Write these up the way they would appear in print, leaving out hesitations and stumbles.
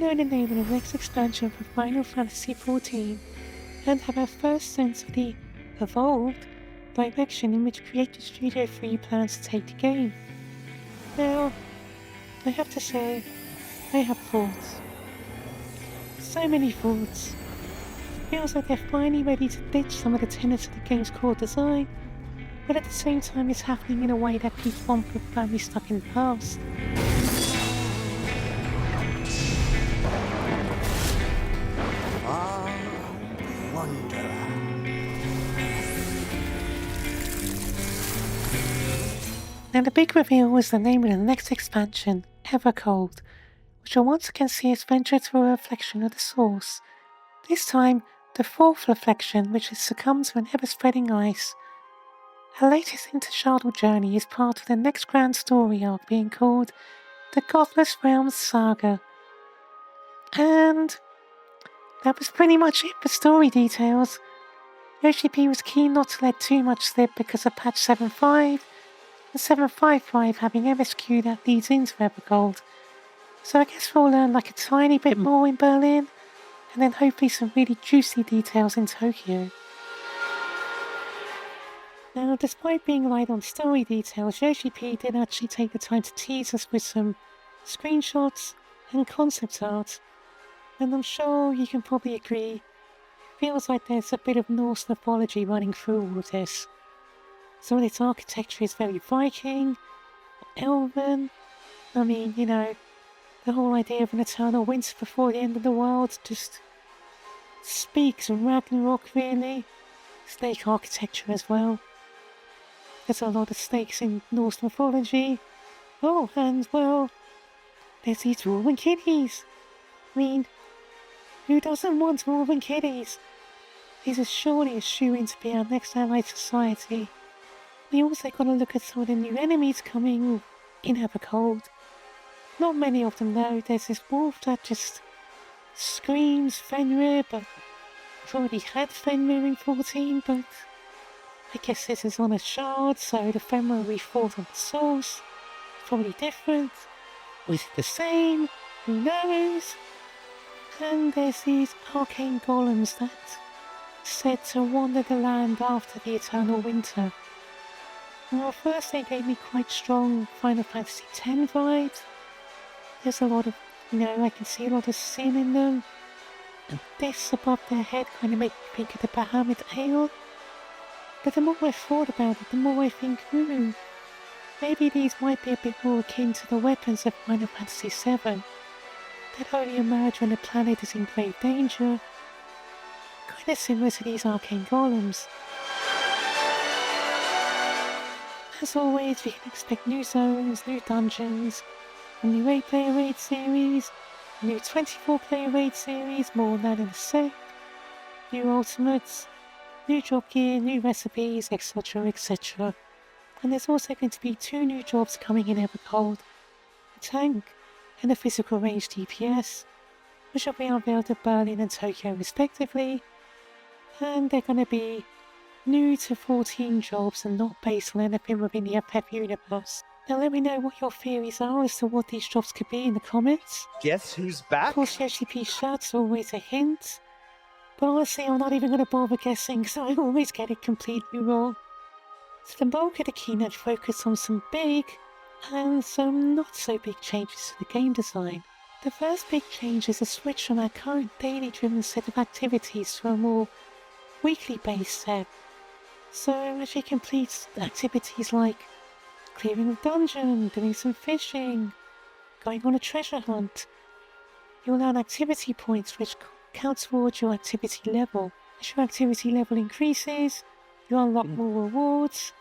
learn the name of the next expansion for Final Fantasy XIV and have our first sense of the evolved direction in which Creative Studio 3 plans to take the game. Now, I have to say, I have thoughts. So many thoughts. Feels like they're finally ready to ditch some of the tenets of the game's core design, but at the same time it's happening in a way that keeps one firmly stuck in the past. Now the big reveal was the name of the next expansion, Evercold, which will once again see us venture through a reflection of the source. This time, the fourth reflection, which has succumbed to an ever-spreading ice. Her latest interchildhood journey is part of the next grand story arc being called the Godless Realms Saga. And that was pretty much it for story details. Yoshi P was keen not to let too much slip because of patch 7.5 and 7.5.5 having MSQ that leads into Evercold. So I guess we'll learn like a tiny bit more in Berlin, and then hopefully some really juicy details in Tokyo. Now, despite being light on story details, Yoshi P did actually take the time to tease us with some screenshots and concept art, and I'm sure you can probably agree, it feels like there's a bit of Norse mythology running through all of this. Some of its architecture is very Viking, or Elven. I mean, you know, the whole idea of an eternal winter before the end of the world just speaks of Ragnarok, really. Snake architecture as well. There's a lot of snakes in Norse mythology. Oh, and well, there's these dwarven kitties. I mean, who doesn't want dwarven kitties? These are surely a shoe-in to be our next allied society. We also gotta look at some of the new enemies coming in Evercold. Not many of them though. There's this wolf that just screams Fenrir, but I've already had Fenrir in 14, but I guess this is on a shard, so the Fenrir we fought on the source. Probably different. Was it the same? Who knows? And there's these arcane golems that said to wander the land after the eternal winter. Well, first they gave me quite strong Final Fantasy X vibes. There's a lot of, I can see a lot of sin in them. And this above their head kind of makes me think of the Bahamut Ale. But the more I thought about it, the more I think, maybe these might be a bit more akin to the weapons of Final Fantasy VII that only emerge when the planet is in grave danger. Kind of similar to these arcane golems. As always, we can expect new zones, new dungeons, a new 8-player raid series, a new 24-player raid series, more on that in a sec, new ultimates, new job gear, new recipes, etc, etc. And there's also going to be 2 new jobs coming in Evercold, a tank and a physical range DPS, which will be unveiled at Berlin and Tokyo respectively, and they're going to be new to 14 jobs and not based on anything within the FF universe. Now let me know what your theories are as to what these jobs could be in the comments. Guess who's back? Of course, Yoshi P shirt's always a hint, but honestly I'm not even going to bother guessing because I always get it completely wrong. So the bulk of the keynote focused on some big and some not so big changes to the game design. The first big change is a switch from our current daily driven set of activities to a more weekly based set. So as you complete activities like clearing a dungeon, doing some fishing, going on a treasure hunt, you'll earn activity points which count towards your activity level. As your activity level increases, you unlock more rewards.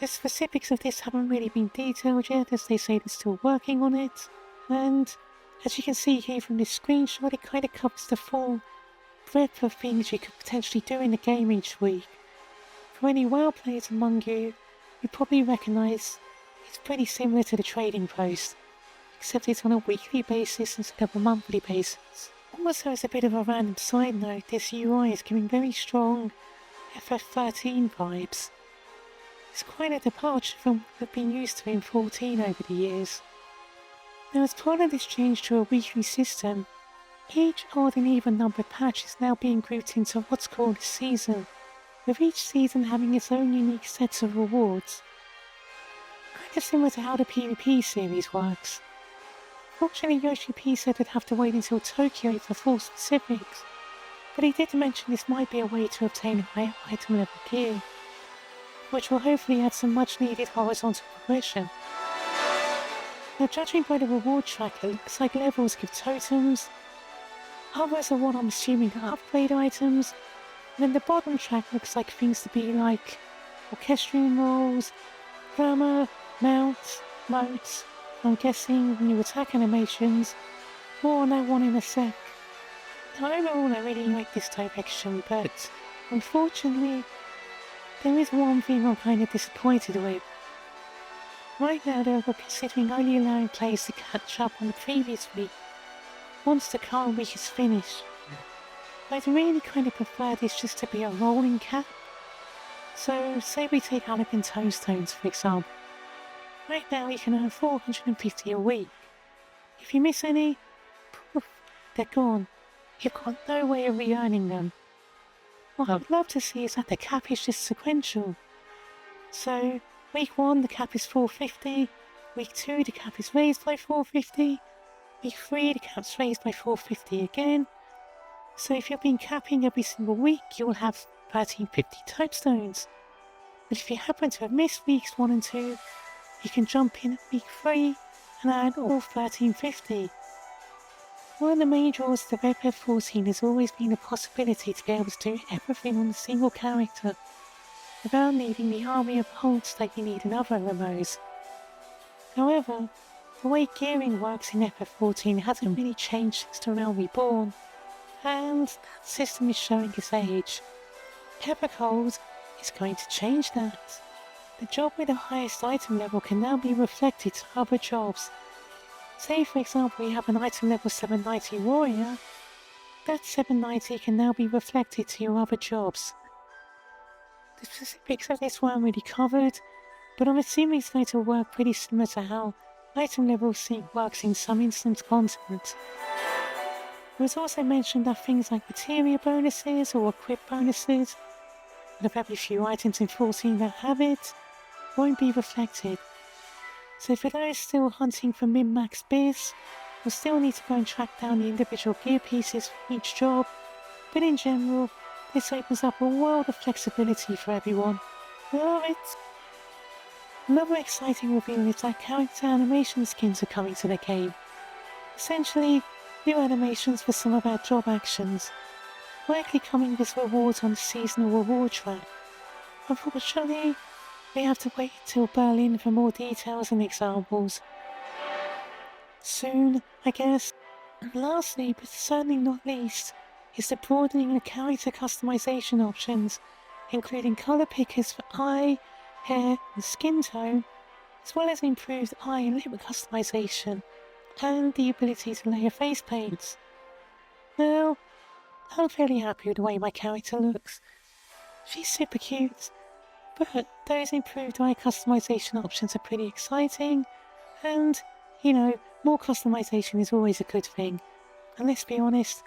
The specifics of this haven't really been detailed yet, as they say they're still working on it. And as you can see here from this screenshot, it kind of covers the full breadth of things you could potentially do in the game each week. For any WoW players among you, you probably recognise it's pretty similar to the trading post, except it's on a weekly basis instead of a monthly basis. Also, as a bit of a random side note, this UI is giving very strong FF13 vibes. It's quite a departure from what we've been used to in 14 over the years. Now, as part of this change to a weekly system, Each odd and even numbered patch is now being grouped into what's called a season, with each season having its own unique sets of rewards. Kind of similar to how the PvP series works. Fortunately, Yoshi P said he'd have to wait until Tokyo for full specifics, but he did mention this might be a way to obtain higher item level gear, which will hopefully add some much needed horizontal progression. Now, judging by the reward tracker, it looks like levels give totems, others are what I'm assuming are upgrade items, and then the bottom track looks like things to be like orchestrion rolls, glamour, mounts, motes, I'm guessing new attack animations. More on that one in a sec. Now overall I really like this direction, but unfortunately there is one thing I'm kind of disappointed with. Right now they were considering only allowing players to catch up on the previous week once the current week is finished. I'd really kind of prefer this just to be a rolling cap. So say we take Alec and Toadstones for example. Right now you can earn 450 a week. If you miss any, poof, they're gone. You've got no way of re-earning them. What I would love to see is that the cap is just sequential. So, week 1 the cap is 450, week 2 the cap is raised by 450, week 3 the cap's raised by 450 again. So if you've been capping every single week, you will have 1350 Toadstones. But if you happen to have missed weeks 1 and 2, you can jump in at week 3 and earn all 1350. One of the main draws of FF14 has always been the possibility to be able to do everything on a single character, without needing the army of holds that you need in other MMOs. However, the way gearing works in FF14 hasn't really changed since the Realm Reborn, and that system is showing its age. Evercold is going to change that. The job with the highest item level can now be reflected to other jobs. Say for example you have an item level 790 warrior, that 790 can now be reflected to your other jobs. The specifics of this weren't really covered, but I'm assuming it's going to work pretty similar to how item level sync works in some instant content. It was also mentioned that things like materia bonuses or equip bonuses, and the very few items in 14 that have it, won't be reflected. So for those still hunting for min-max biz, you'll still need to go and track down the individual gear pieces for each job, but in general, this opens up a world of flexibility for everyone. Love it! Another exciting reveal is that character animation skins are coming to the game. Essentially, new animations for some of our job actions, likely coming with rewards on the seasonal reward track. Unfortunately, we have to wait till Berlin for more details and examples. Soon, I guess. And lastly, but certainly not least, is the broadening of character customization options, including colour pickers for eye, hair and skin tone, as well as improved eye and lip customization, and the ability to layer face paints. Now, I'm fairly happy with the way my character looks. She's super cute, but those improved eye customization options are pretty exciting, and, more customization is always a good thing. And let's be honest,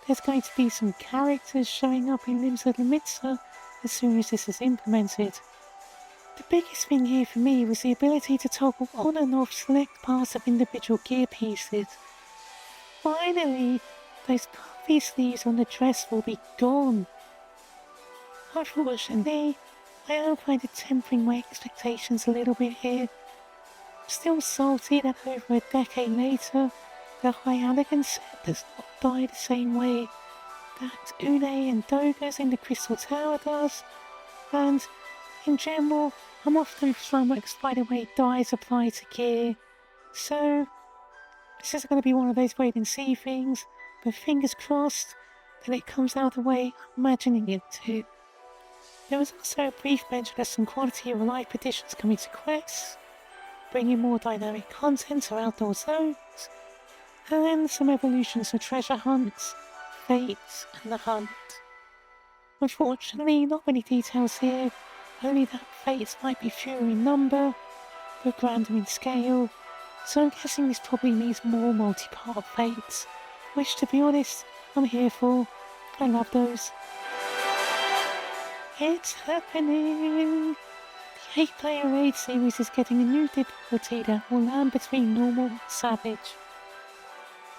there's going to be some characters showing up in Limsa Limitsa as soon as this is implemented. The biggest thing here for me was the ability to toggle on and off select parts of individual gear pieces. Finally, those puffy sleeves on the dress will be gone. Unfortunately, I am kind of tempering my expectations a little bit here. I'm still salty that over a decade later, the High Elegance set does not die the same way that Une and Doga's in the Crystal Tower does, and in general, I'm often flummoxed by the way dyes apply to gear. So, this is going to be one of those wait and see things, but fingers crossed that it comes out the way I'm imagining it to. There was also a brief mention of some quality of life additions coming to quests, bringing more dynamic content to outdoor zones, and some evolutions for treasure hunts, fates, and the hunt. Unfortunately, not many details here, only that fates might be fewer in number, but grander in scale, so I'm guessing this probably means more multi-part fates, which, to be honest, I'm here for. I love those. It's happening! The 8-player raid series is getting a new difficulty that will land between normal and savage.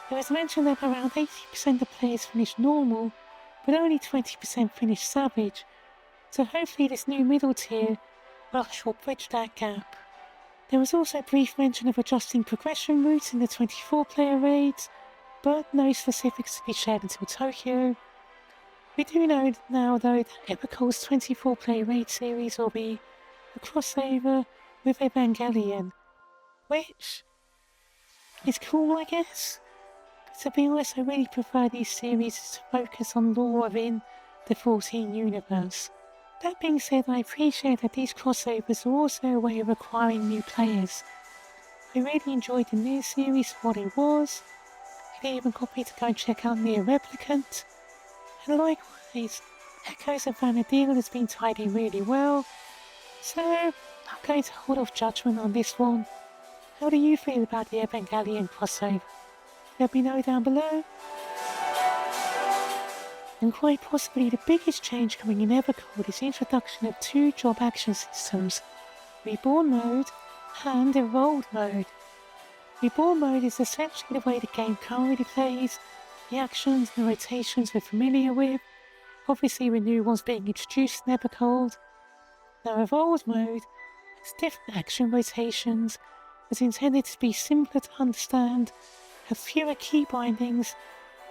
There was mention that around 80% of players finish normal, but only 20% finish savage, so hopefully this new middle tier will help bridge that gap. There was also a brief mention of adjusting progression routes in the 24-player raids, but no specifics to be shared until Tokyo. We do know now though that Evercold's 24-player raid series will be a crossover with Evangelion, which is cool, I guess. But to be honest, I really prefer these series to focus on lore within the 14 universe. That being said, I appreciate that these crossovers are also a way of acquiring new players. I really enjoyed the Nier series for what it was. It even got me to go and check out Nier Replicant. And likewise, Echoes of Vanadil has been tied in really well, so I'm going to hold off judgment on this one. How do you feel about the Evangelion crossover? Let me know down below. And quite possibly the biggest change coming in Evercold is the introduction of 2 job action systems, Reborn Mode and Evolved Mode. Reborn Mode is essentially the way the game currently plays, the actions and rotations we're familiar with, obviously with new ones being introduced in Evercold. Now Evolved Mode has different action rotations, is intended to be simpler to understand, have fewer key bindings,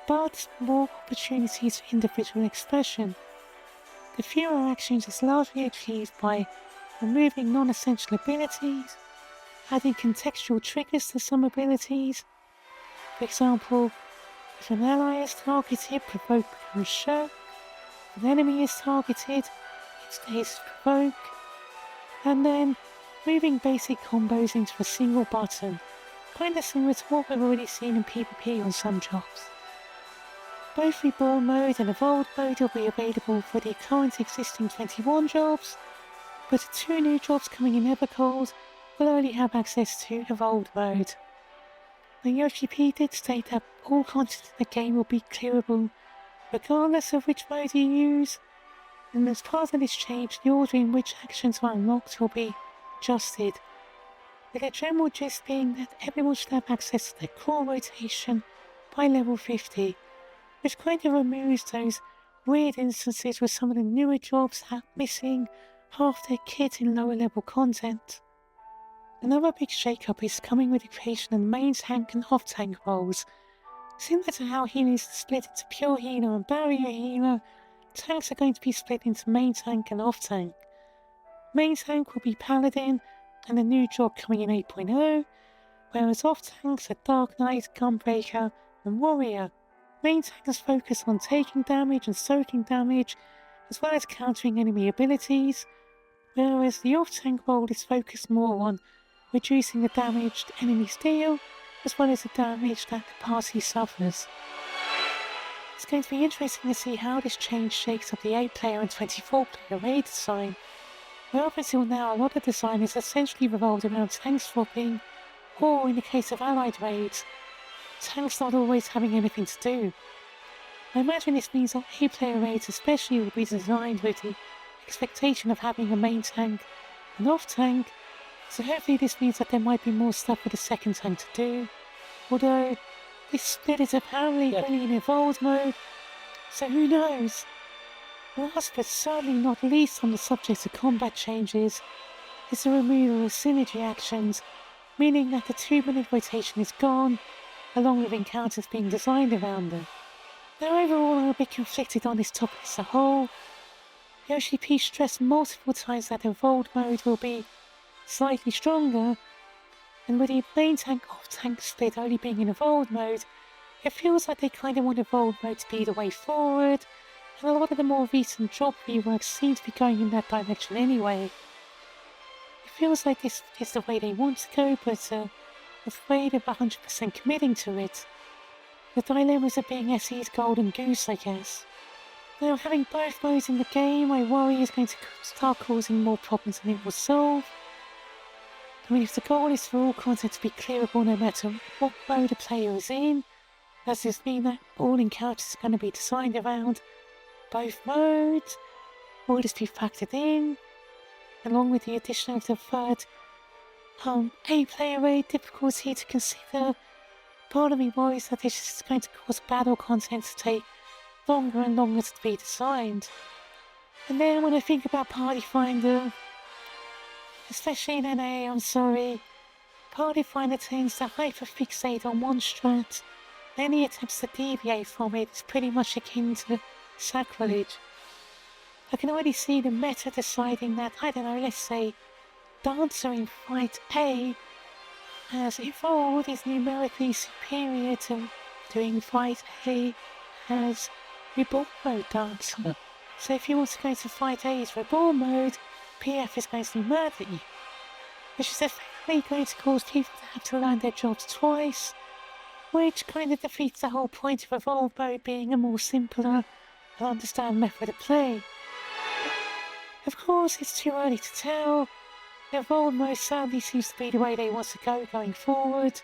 but more opportunities for individual expression. The fewer actions is largely achieved by removing non-essential abilities, adding contextual triggers to some abilities. For example, if an ally is targeted, provoke becomes show. If an enemy is targeted, it stays provoke. And then moving basic combos into a single button, kinda similar to what we've already seen in PvP on some jobs. Both Reborn Mode and Evolved Mode will be available for the current existing 21 jobs, but the 2 new jobs coming in Evercold will only have access to Evolved Mode. Now Yoshi P did state that all content in the game will be clearable regardless of which mode you use, and as part of this change the order in which actions are unlocked will be adjusted, with the general gist being that everyone should have access to their core rotation by level 50, which kind of removes those weird instances where some of the newer jobs have missing half their kit in lower level content. Another big shake-up is coming with the creation of main tank and off-tank roles. Similar to how healing is split into pure healer and barrier healer, tanks are going to be split into main tank and off-tank. Main tank will be Paladin and a new job coming in 8.0, whereas off-tanks are Dark Knight, Gunbreaker and Warrior. Main tanks focus on taking damage and soaking damage, as well as countering enemy abilities, whereas the off-tank role is focused more on reducing the damage the enemies deal, as well as the damage that the party suffers. It's going to be interesting to see how this change shakes up the 8-player and 24-player raid design, where up until now a lot of design is essentially revolved around tank swapping, or in the case of allied raids, tanks not always having anything to do. I imagine this means that 8-player raids especially will be designed with the expectation of having a main tank and off-tank, so hopefully this means that there might be more stuff for the second tank to do, although this split is apparently only in Evolved Mode, so who knows? Last but certainly not least on the subject of combat changes is the removal of synergy actions, meaning that the 2-minute rotation is gone, along with encounters being designed around them. Now overall I'm a bit conflicted on this topic as a whole. Yoshi P stressed multiple times that Evolved Mode will be slightly stronger, and with the main tank off tank split only being in Evolved Mode, it feels like they kinda want Evolved Mode to be the way forward, and a lot of the more recent job reworks seem to be going in that direction anyway. It feels like this is the way they want to go, but afraid of 100% committing to it. The dilemmas of being SE's golden goose, I guess. Now, having both modes in the game, I worry is going to start causing more problems than it will solve. I mean, if the goal is for all content to be clearable no matter what mode a player is in, Does this mean that all encounters are going to be designed around both modes? Will this be factored in, along with the addition of the third A-player rate difficulty to consider? Part of me worries that this is going to cause battle content to take longer and longer to be designed. And then when I think about Party Finder, especially in NA, I'm sorry, Party Finder tends to hyper-fixate on one strat. Any attempts to deviate from it is pretty much akin to sacrilege. I can already see the meta deciding that, I don't know, let's say, Dancer in Fight A has evolved is numerically superior to doing Fight A as Reborn Mode Dancer. So if you want to go to Fight A's Reborn Mode, PF is going to murder you, which is effectively going to cause people to have to learn their jobs twice, which kind of defeats the whole point of Evolve Mode being a more simpler and understand method of play. Of course, it's too early to tell. Evolve Mode sadly seems to be the way they want to go going forward,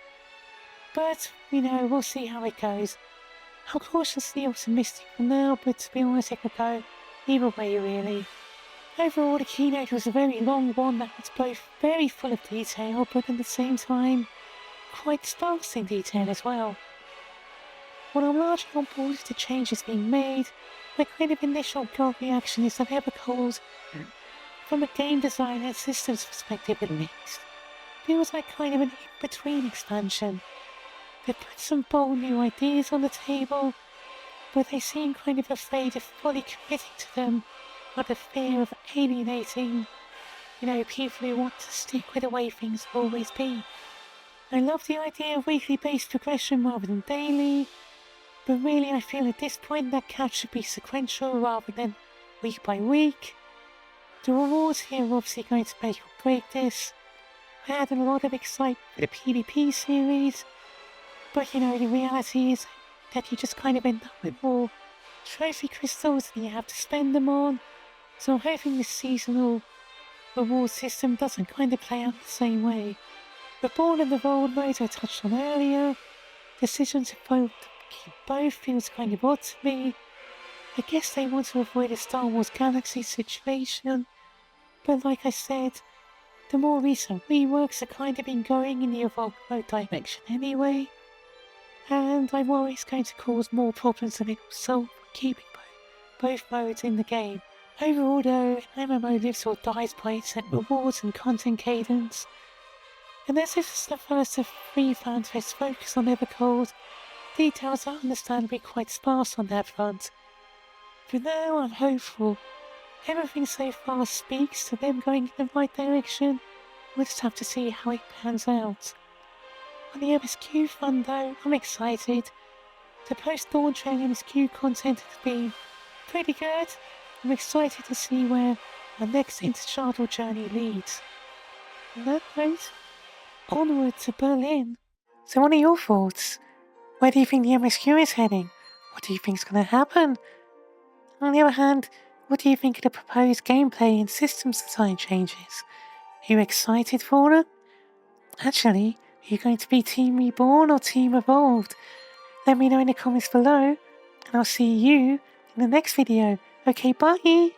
but, we'll see how it goes. I'm cautiously optimistic for now, but to be honest, it could go either way really. Overall, the keynote was a very long one that was both very full of detail, but at the same time, quite sparse in detail as well. While I'm largely on board with the changes being made, my kind of initial gut reaction is that Evercold, from a game design and systems perspective at least, feels like kind of an in-between expansion. They've put some bold new ideas on the table, but they seem kind of afraid of fully committing to them out of fear of alienating, people who want to stick with the way things have always been. I love the idea of weekly based progression rather than daily, but really I feel at this point that catch should be sequential rather than week by week. The rewards here are obviously going to make or break this. I had a lot of excitement for the PvP series, but the reality is that you just kind of end up with more trophy crystals than you have to spend them on, so I'm hoping this seasonal reward system doesn't kind of play out the same way. Reborn and Evolved modes I touched on earlier, decision to keep both feels kind of odd to me. I guess they want to avoid a Star Wars Galaxy situation, but like I said, the more recent reworks are kind of been going in the Evolved mode direction anyway, and I'm worried it's going to cause more problems than it will solve for keeping both modes in the game. Overall though, MMO lives or dies by its set rewards and content cadence, and as this is the first of 3 Fan Fests focused on Evercold, details are understandably quite sparse on that front. For now, I'm hopeful. Everything so far speaks to them going in the right direction. We'll just have to see how it pans out. On the MSQ front though, I'm excited. The post-launch MSQ content has been pretty good. I'm excited to see where our next interchangeable journey leads. On that note, onward to Berlin. So what are your thoughts? Where do you think the MSQ is heading? What do you think is going to happen? On the other hand, what do you think of the proposed gameplay and systems design changes? Are you excited for them? Actually, are you going to be Team Reborn or Team Evolved? Let me know in the comments below, and I'll see you in the next video. Okay, bye!